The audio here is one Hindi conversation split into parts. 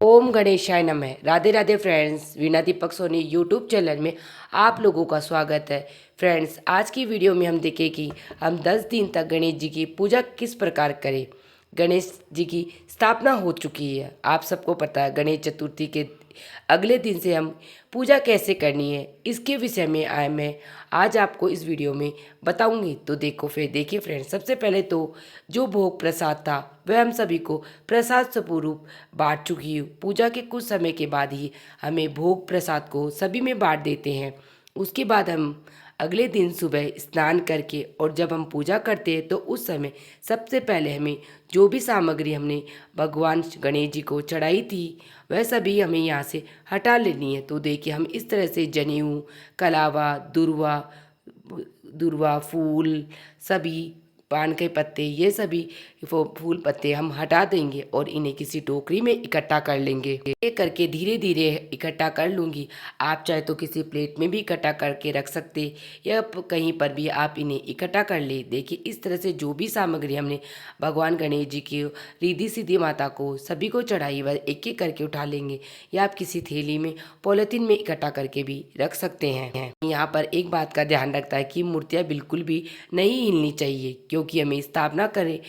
ओम गणेशाय नमः। राधे राधे फ्रेंड्स, वीणा दीपक सोनी यूट्यूब चैनल में आप लोगों का स्वागत है। फ्रेंड्स, आज की वीडियो में हम देखें कि हम 10 दिन तक गणेश जी की पूजा किस प्रकार करें। गणेश जी की स्थापना हो चुकी है, आप सबको पता है। गणेश चतुर्थी के अगले दिन से हम पूजा कैसे करनी है, इसके विषय में मैं आज आपको इस वीडियो में बताऊंगी। तो देखिए फ्रेंड्स, सबसे पहले तो जो भोग प्रसाद था वह हम सभी को प्रसाद स्वरूप बांट चुकी हूँ। पूजा के कुछ समय के बाद ही हमें भोग प्रसाद को सभी में बांट देते हैं। उसके बाद हम अगले दिन सुबह स्नान करके और जब हम पूजा करते हैं तो उस समय सबसे पहले हमें जो भी सामग्री हमने भगवान गणेश जी को चढ़ाई थी वह सभी हमें यहाँ से हटा लेनी है। तो देखिए, हम इस तरह से जनेऊ, कलावा, दुर्वा दुर्वा फूल, सभी पान के पत्ते, ये सभी फूल पत्ते हम हटा देंगे और इन्हें किसी टोकरी में इकट्ठा कर लेंगे। ये करके धीरे धीरे इकट्ठा कर लूँगी। आप चाहे तो किसी प्लेट में भी इकट्ठा करके रख सकते या कहीं पर भी आप इन्हें इकट्ठा कर ले। देखिए, इस तरह से जो भी सामग्री हमने भगवान गणेश जी की, रिद्धि सिद्धि माता को, सभी को चढ़ाई वह एक एक करके उठा लेंगे या आप किसी थैली में पॉलिथीन में इकट्ठा करके भी रख सकते हैं। यहाँ पर एक बात का ध्यान रखता है कि मूर्तियाँ बिल्कुल भी नहीं हिलनी चाहिए, क्योंकि हमें स्थापना करें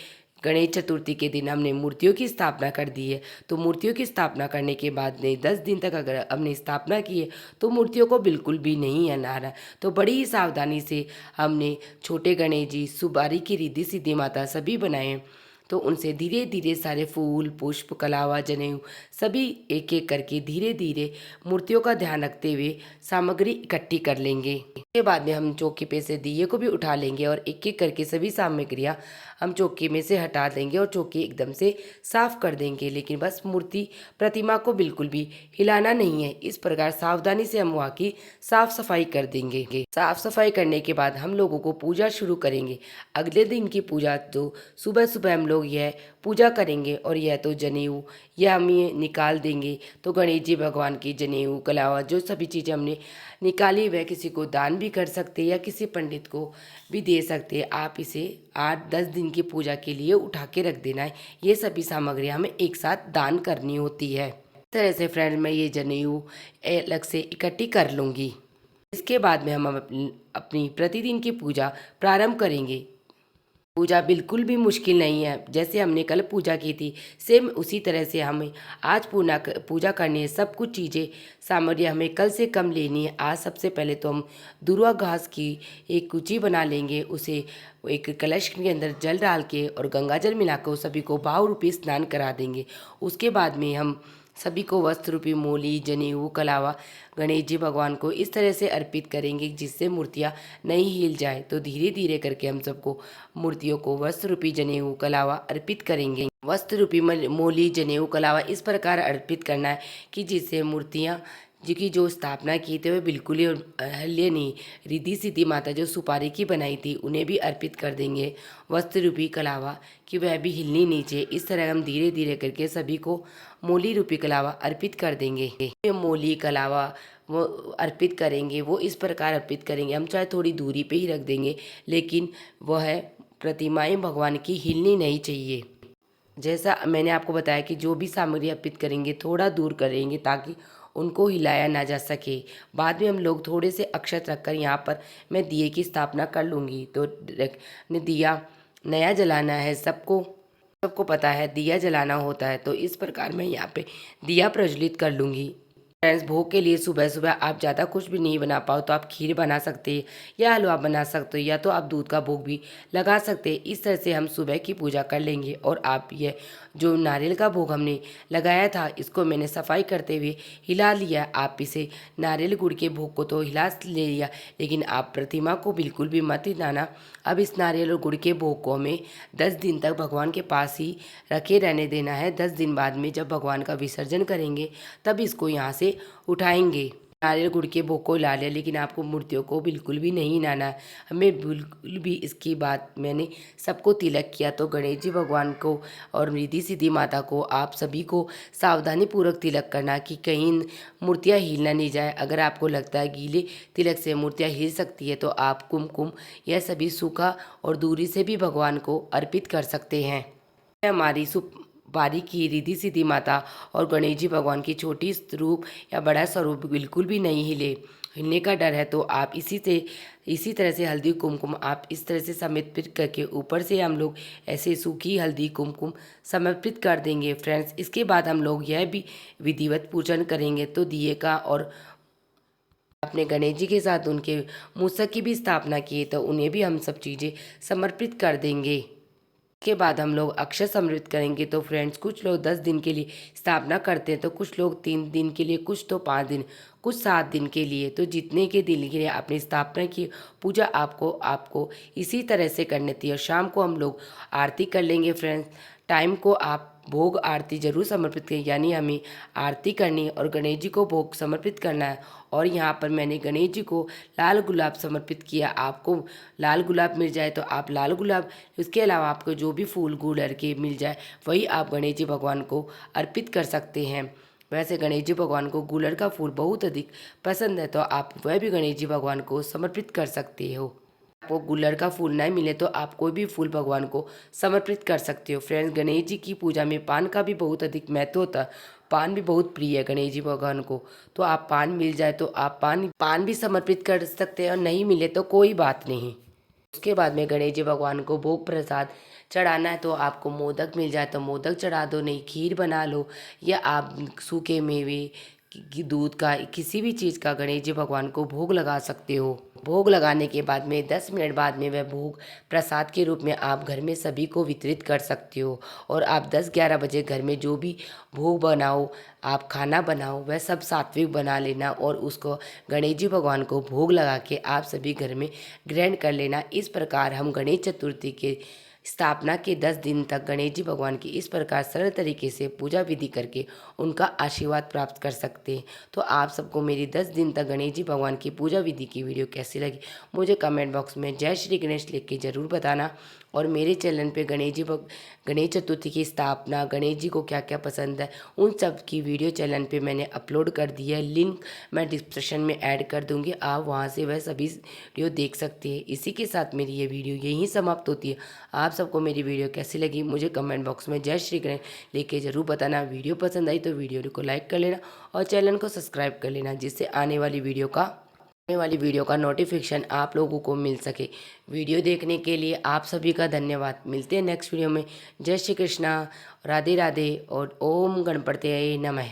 गणेश चतुर्थी के दिन हमने मूर्तियों की स्थापना कर दी है। तो मूर्तियों की स्थापना करने के बाद में 10 दिन तक अगर हमने स्थापना की है तो मूर्तियों को बिल्कुल भी नहीं हिलाना। तो बड़ी ही सावधानी से हमने छोटे गणेश जी, सुबारी की रिद्धि सिद्धि माता सभी बनाए हैं। तो उनसे धीरे धीरे सारे फूल, पुष्प, कलावा, जनेऊ सभी एक एक करके धीरे धीरे मूर्तियों का ध्यान रखते हुए सामग्री इकट्ठी कर लेंगे। इसके बाद में हम चौकी पे से दिए को भी उठा लेंगे और एक एक करके सभी सामग्रियाँ हम चौकी में से हटा देंगे और चौकी एकदम से साफ कर देंगे। लेकिन बस मूर्ति, प्रतिमा को बिल्कुल भी हिलाना नहीं है। इस प्रकार सावधानी से हम वहाँ की साफ सफाई कर देंगे। साफ सफाई करने के बाद हम लोगों को पूजा शुरू करेंगे। अगले दिन की पूजा तो सुबह सुबह हम लोग यह पूजा करेंगे और यह तो जनेऊ यह हम ये निकाल देंगे। तो गणेश जी भगवान की जनेऊ, कलावा, जो सभी चीज़ें हमने निकाली वह किसी को दान भी कर सकते हैं या किसी पंडित को भी दे सकते हैं। आप इसे 8-10 दिन की पूजा के लिए उठा के रख देना है। ये सभी सामग्री हमें एक साथ दान करनी होती है। इस तरह से फ्रेंड, मैं ये जनेऊ अलग से इकट्ठी कर लूँगी। इसके बाद में हम अपनी प्रतिदिन की पूजा प्रारंभ करेंगे। पूजा बिल्कुल भी मुश्किल नहीं है। जैसे हमने कल पूजा की थी सेम उसी तरह से हमें आज पूजा करनी है। सब कुछ चीज़ें, सामग्री हमें कल से कम लेनी है। आज सबसे पहले तो हम दुर्वा घास की एक कुची बना लेंगे। उसे एक कलश के अंदर जल डाल के और गंगा जल मिलाकर उस सभी को भाव रूपी स्नान करा देंगे। उसके बाद में हम सभी को वस्त्र रूपी मोली, जनेऊ, कलावा गणेश जी भगवान को इस तरह से अर्पित करेंगे जिससे मूर्तियाँ नहीं हिल जाए। तो धीरे धीरे करके हम सबको मूर्तियों को वस्त्र रूपी जनेऊ, कलावा अर्पित करेंगे। वस्त्र रूपी मोली, जनेऊ, कलावा इस प्रकार अर्पित करना है कि जिससे मूर्तियाँ जी की जो स्थापना की थी वह बिल्कुल ही हल्ले नहीं। रिद्धि सिद्धि माता जो सुपारी की बनाई थी उन्हें भी अर्पित कर देंगे वस्त्र रूपी कलावा, कि वह भी हिलनी नहीं चाहिए। इस तरह हम धीरे धीरे करके सभी को मोली रूपी कलावा अर्पित कर देंगे। ये मोली, कलावा वो अर्पित करेंगे, वो इस प्रकार अर्पित करेंगे। हम चाहे थोड़ी दूरी पे ही रख देंगे, लेकिन वह प्रतिमाएं भगवान की हिलनी नहीं चाहिए। जैसा मैंने आपको बताया कि जो भी सामग्री अर्पित करेंगे थोड़ा दूर करेंगे ताकि उनको हिलाया ना जा सके। बाद में हम लोग थोड़े से अक्षत रखकर यहाँ पर मैं दिए की स्थापना कर लूँगी। तो दिया नया जलाना है, सबको सबको पता है दिया जलाना होता है। तो इस प्रकार मैं यहाँ पे दिया प्रज्वलित कर लूँगी। फ्रेंड्स, भोग के लिए सुबह सुबह आप ज़्यादा कुछ भी नहीं बना पाओ तो आप खीर बना सकते हैं या हलवा बना सकते हो या तो आप दूध का भोग भी लगा सकते हैं। इस तरह से हम सुबह की पूजा कर लेंगे। और आप ये जो नारियल का भोग हमने लगाया था इसको मैंने सफाई करते हुए हिला लिया। आप इसे नारियल गुड़ के भोग को तो हिला ले लिया, लेकिन आप प्रतिमा को बिल्कुल भी मत हिलाना। अब इस नारियल और गुड़ के भोग को हमें 10 दिन तक भगवान के पास ही रखे रहने देना है। 10 दिन बाद में जब भगवान का विसर्जन करेंगे तब इसको यहाँ से उठाएंगे। नारियल गुड़ के भोग को हिला लिया, लेकिन आपको मूर्तियों को बिल्कुल भी नहीं हिलाना है। हमें बिल्कुल भी इसकी बात, मैंने सबको तिलक किया तो गणेश जी भगवान को और रिद्धि सिद्धि माता को आप सभी को सावधानी पूर्वक तिलक करना कि कहीं मूर्तियाँ हिल ना नहीं जाए। अगर आपको लगता है गीले तिलक से मूर्तियाँ हिल सकती है तो आप कुमकुम यह सभी सूखा और दूरी से भी भगवान को अर्पित कर सकते हैं। हमारी बारी की रिद्धि सिद्धि माता और गणेश जी भगवान की छोटी स्वरूप या बड़ा स्वरूप बिल्कुल भी नहीं हिलने का डर है तो आप इसी तरह से हल्दी कुमकुम आप इस तरह से समर्पित करके ऊपर से हम लोग ऐसे सूखी हल्दी कुमकुम समर्पित कर देंगे फ्रेंड्स। इसके बाद हम लोग यह भी विधिवत पूजन करेंगे तो दिए का और अपने गणेश जी के साथ उनके मूसक की भी स्थापना की तो उन्हें भी हम सब चीज़ें समर्पित कर देंगे। के बाद हम लोग अक्षय समर्पित करेंगे तो फ्रेंड्स कुछ लोग 10 दिन के लिए स्थापना करते हैं तो कुछ लोग 3 दिन के लिए, कुछ तो 5 दिन, कुछ 7 दिन के लिए। तो जितने के दिन के लिए अपनी स्थापना की पूजा आपको इसी तरह से करनी थी। और शाम को हम लोग आरती कर लेंगे फ्रेंड्स। टाइम को आप भोग आरती जरूर समर्पित करें, यानी हमें आरती करनी और गणेश जी को भोग समर्पित करना है। और यहाँ पर मैंने गणेश जी को लाल गुलाब समर्पित किया। आपको लाल गुलाब मिल जाए तो आप लाल गुलाब, उसके अलावा आपको जो भी फूल गुड़हल के मिल जाए वही आप गणेश जी भगवान को अर्पित कर सकते हैं। वैसे गणेश जी भगवान को गुड़हल का फूल बहुत अधिक पसंद है तो आप वह भी गणेश जी भगवान को समर्पित कर सकते हो। आपको गुड़हल का फूल नहीं मिले तो आप कोई भी फूल भगवान को समर्पित कर सकते हो। फ्रेंड्स, गणेश जी की पूजा में पान का भी बहुत अधिक महत्व होता है। पान भी बहुत प्रिय है गणेश जी भगवान को, तो आप पान मिल जाए तो आप पान भी समर्पित कर सकते हैं और नहीं मिले तो कोई बात नहीं। उसके बाद में गणेश जी भगवान को भोग प्रसाद चढ़ाना है तो आपको मोदक मिल जाए तो मोदक चढ़ा दो, नहीं खीर बना लो या आप सूखे मेवे दूध का किसी भी चीज़ का गणेश जी भगवान को भोग लगा सकते हो। भोग लगाने के बाद में 10 मिनट बाद में वह भोग प्रसाद के रूप में आप घर में सभी को वितरित कर सकते हो। और आप 10-11 बजे घर में जो भी भोग बनाओ, आप खाना बनाओ, वह सब सात्विक बना लेना और उसको गणेश जी भगवान को भोग लगा के आप सभी घर में ग्रहण कर लेना। इस प्रकार हम गणेश चतुर्थी के स्थापना के 10 दिन तक गणेश जी भगवान की इस प्रकार सरल तरीके से पूजा विधि करके उनका आशीर्वाद प्राप्त कर सकते हैं। तो आप सबको मेरी 10 दिन तक गणेश जी भगवान की पूजा विधि की वीडियो कैसी लगी मुझे कमेंट बॉक्स में जय श्री गणेश लिख के ज़रूर बताना। और मेरे चैनल पे गणेश चतुर्थी की स्थापना, गणेश जी को क्या क्या पसंद है, उन सब की वीडियो चैनल पे मैंने अपलोड कर दी है। लिंक मैं डिस्क्रिप्शन में ऐड कर दूंगी, आप वहाँ से वह सभी वीडियो देख सकते हैं। इसी के साथ मेरी ये वीडियो यहीं समाप्त होती है। आप सबको मेरी वीडियो कैसी लगी मुझे कमेंट बॉक्स में जय श्री गणेश लिख के ज़रूर बताना। वीडियो पसंद आई तो वीडियो को लाइक कर लेना और चैनल को सब्सक्राइब कर लेना, जिससे आने वाली वीडियो का नोटिफिकेशन आप लोगों को मिल सके। वीडियो देखने के लिए आप सभी का धन्यवाद। मिलते हैं नेक्स्ट वीडियो में। जय श्री कृष्णा, राधे राधे और ओम गणपतये नमः।